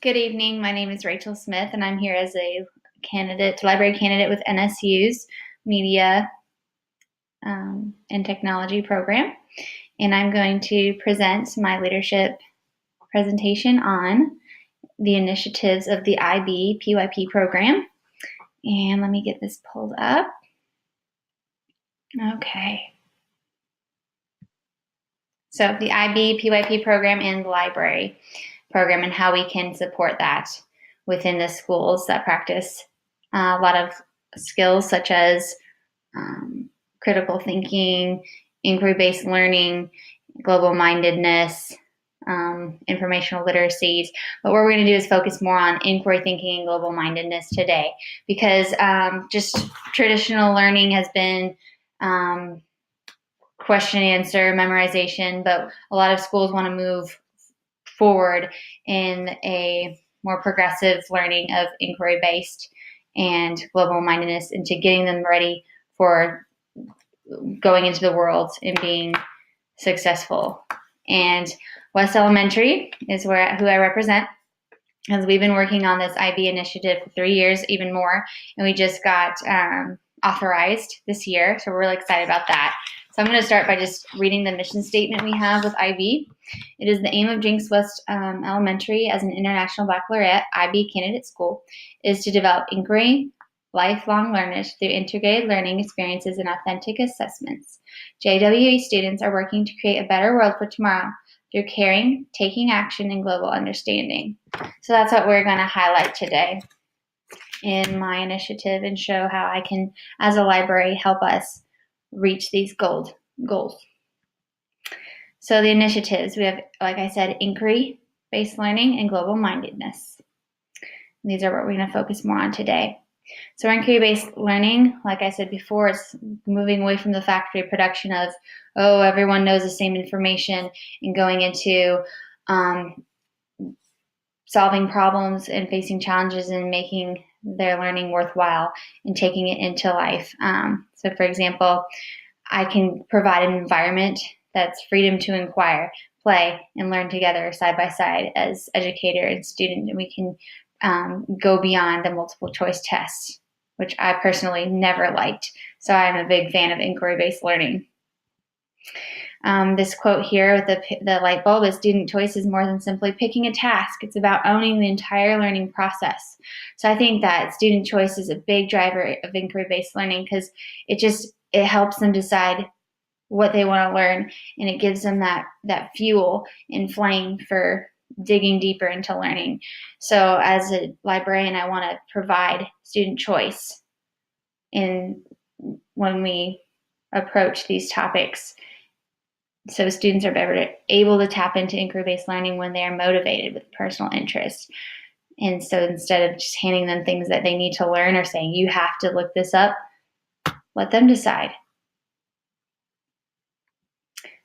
Good evening. My name is Rachel Smith, and I'm here as a library candidate with NSU's Media and Technology program. And I'm going to present my leadership presentation on the initiatives of the IB PYP program. And let me get this pulled up. Okay. So the IB PYP program and the library program and how we can support that within the schools that practice a lot of skills such as critical thinking, inquiry-based learning, global-mindedness, informational literacies. But what we're going to do is focus more on inquiry thinking and global-mindedness today, because just traditional learning has been question answer memorization, but a lot of schools want to move forward in a more progressive learning of inquiry-based and global-mindedness into getting them ready for going into the world and being successful. And West Elementary is who I represent, as we've been working on this IB initiative for 3 years, even more, and we just got authorized this year, so we're really excited about that. So I'm going to start by just reading the mission statement we have with IB. It is the aim of Jenks West Elementary as an international baccalaureate IB candidate school is to develop inquiry, lifelong learners through integrated learning experiences and authentic assessments. JWE students are working to create a better world for tomorrow through caring, taking action, and global understanding. So that's what we're going to highlight today in my initiative and show how I can, as a library, help us reach these goals. So the initiatives, we have, like I said, inquiry-based learning and global-mindedness. These are what we're going to focus more on today. So inquiry-based learning, like I said before, it's moving away from the factory production of, oh, everyone knows the same information, and going into solving problems and facing challenges and making their learning worthwhile and taking it into life. So for example, I can provide an environment that's freedom to inquire, play, and learn together side by side as educator and student, and we can go beyond the multiple choice tests, which I personally never liked. So I'm a big fan of inquiry-based learning. This quote here with the light bulb is, student choice is more than simply picking a task. It's about owning the entire learning process. So I think that student choice is a big driver of inquiry-based learning, because it helps them decide what they want to learn, and it gives them that fuel and flame for digging deeper into learning. So as a librarian, I want to provide student choice when we approach these topics, so students are able to tap into inquiry-based learning when they are motivated with personal interest. And so instead of just handing them things that they need to learn or saying, you have to look this up, let them decide.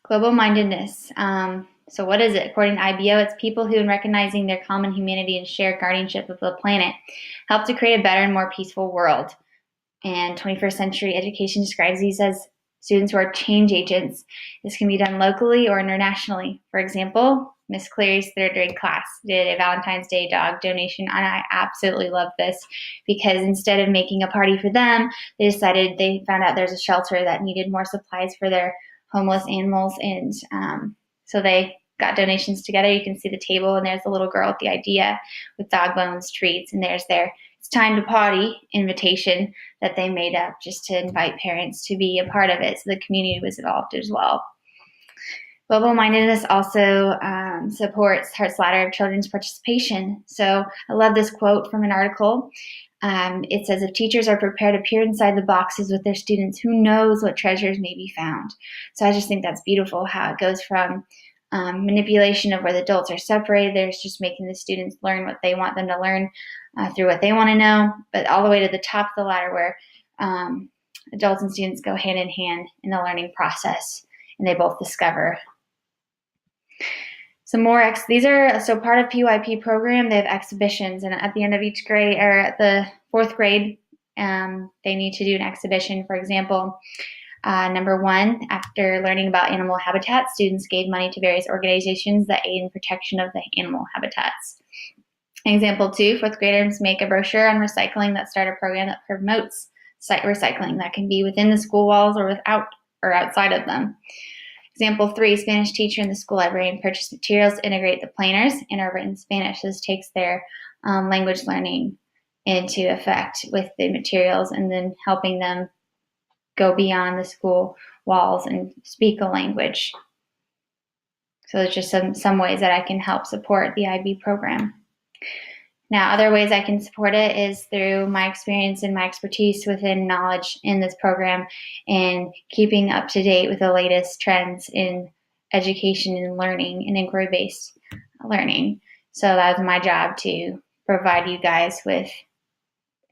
Global-mindedness. So what is it? According to IBO, it's people who, in recognizing their common humanity and shared guardianship of the planet, help to create a better and more peaceful world. And 21st century education describes these as students who are change agents. This can be done locally or internationally. For example, Miss Cleary's third grade class did a Valentine's Day dog donation, and I absolutely love this, because instead of making a party for them, they found out there's a shelter that needed more supplies for their homeless animals, and so they got donations together. You can see the table, and there's a little girl with the idea with dog bones, treats, and there's their "It's time to potty" invitation that they made up just to invite parents to be a part of it. So the community was involved as well. Global-mindedness also supports Hart's Ladder of Children's Participation. So I love this quote from an article. It says, if teachers are prepared to peer inside the boxes with their students, who knows what treasures may be found? So I just think that's beautiful, how it goes from manipulation of where the adults are separated, there's just making the students learn what they want them to learn through what they want to know, but all the way to the top of the ladder where adults and students go hand in hand in the learning process, and they both discover. Some more, these are, so part of PYP program, they have exhibitions, and at the end of each grade, or at the 4th grade, they need to do an exhibition. For example, number 1, after learning about animal habitats, students gave money to various organizations that aid in protection of the animal habitats. Example 2, fourth graders make a brochure on recycling that start a program that promotes site recycling that can be within the school walls or without or outside of them. Example 3, Spanish teacher in the school library purchase materials to integrate the planners and are written in Spanish. This takes their language learning into effect with the materials and then helping them go beyond the school walls and speak a language. So there's just some ways that I can help support the IB program. Now, other ways I can support it is through my experience and my expertise within knowledge in this program and keeping up to date with the latest trends in education and learning and inquiry-based learning. So that was my job, to provide you guys with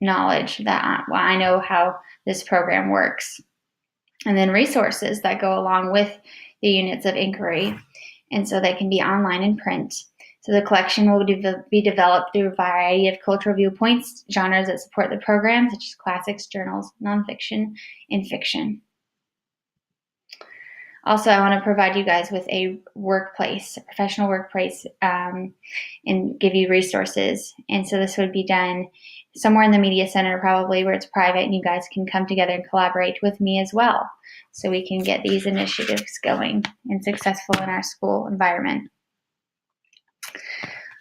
knowledge that I know how this program works. And then resources that go along with the units of inquiry. And so they can be online and print. So the collection will be developed through a variety of cultural viewpoints, genres that support the program, such as classics, journals, nonfiction, and fiction. Also, I want to provide you guys with a workplace, a professional workplace, and give you resources. And so this would be done somewhere in the media center, probably, where it's private, and you guys can come together and collaborate with me as well, so we can get these initiatives going and successful in our school environment.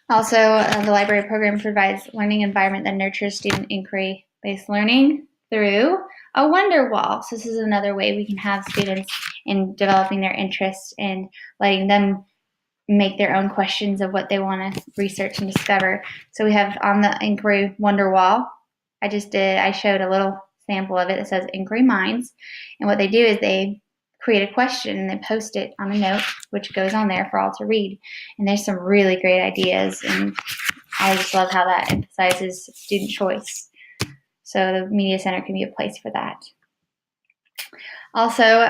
Also, the library program provides learning environment that nurtures student inquiry-based learning through a wonder wall. So this is another way we can have students in developing their interests and letting them make their own questions of what they want to research and discover. So we have on the inquiry wonder wall, I showed a little sample of it that says Inquiry Minds. And what they do is they create a question and they post it on a note, which goes on there for all to read. And there's some really great ideas, and I just love how that emphasizes student choice. So the Media Center can be a place for that. Also,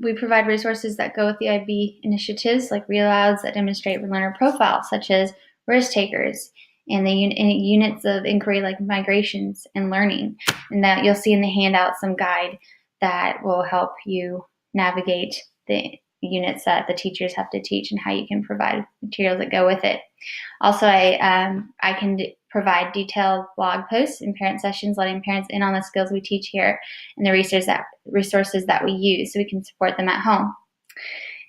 we provide resources that go with the IB initiatives, like read-alouds that demonstrate learner profiles, such as risk takers, and the units of inquiry like migrations and learning. And that you'll see in the handout some guide that will help you navigate the units that the teachers have to teach and how you can provide materials that go with it. Also, I can provide detailed blog posts and parent sessions, letting parents in on the skills we teach here and the resources that we use so we can support them at home.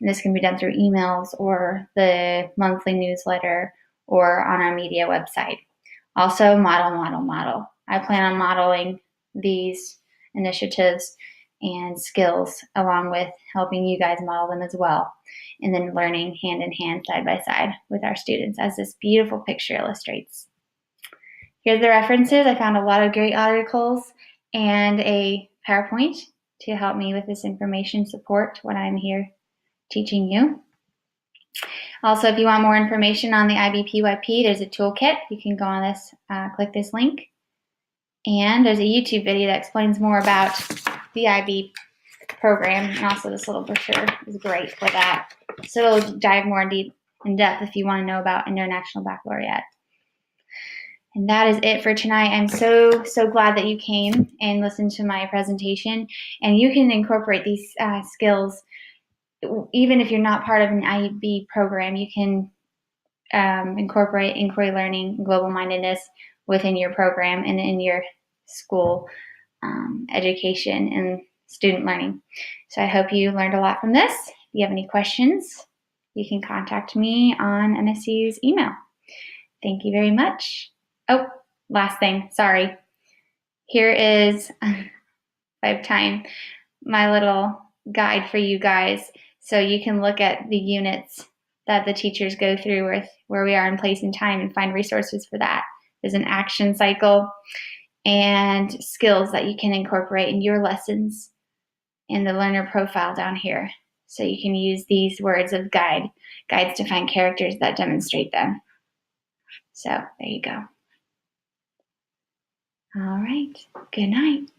And this can be done through emails or the monthly newsletter or on our media website. Also, model. I plan on modeling these initiatives and skills along with helping you guys model them as well, and then learning hand in hand, side by side with our students, as this beautiful picture illustrates. Here's the references. I found a lot of great articles and a PowerPoint to help me with this information support when I'm here teaching you. Also, if you want more information on the IBPYP, there's a toolkit. You can go on this, click this link, and there's a YouTube video that explains more about the IB program, and also this little brochure is great for that. So it'll dive more in depth if you want to know about International Baccalaureate. And that is it for tonight. I'm so glad that you came and listened to my presentation, and you can incorporate these skills even if you're not part of an IB program. You can incorporate inquiry learning and global mindedness within your program and in your school education and student learning. So I hope you learned a lot from this. If you have any questions, you can contact me on NSU's email. Thank you very much. Oh, last thing, sorry. Here is, if I have time, my little guide for you guys, so you can look at the units that the teachers go through with where we are in place and time and find resources for that. There's an action cycle and skills that you can incorporate in your lessons in the learner profile down here. So you can use these words of guides to find characters that demonstrate them. So there you go. All right, good night.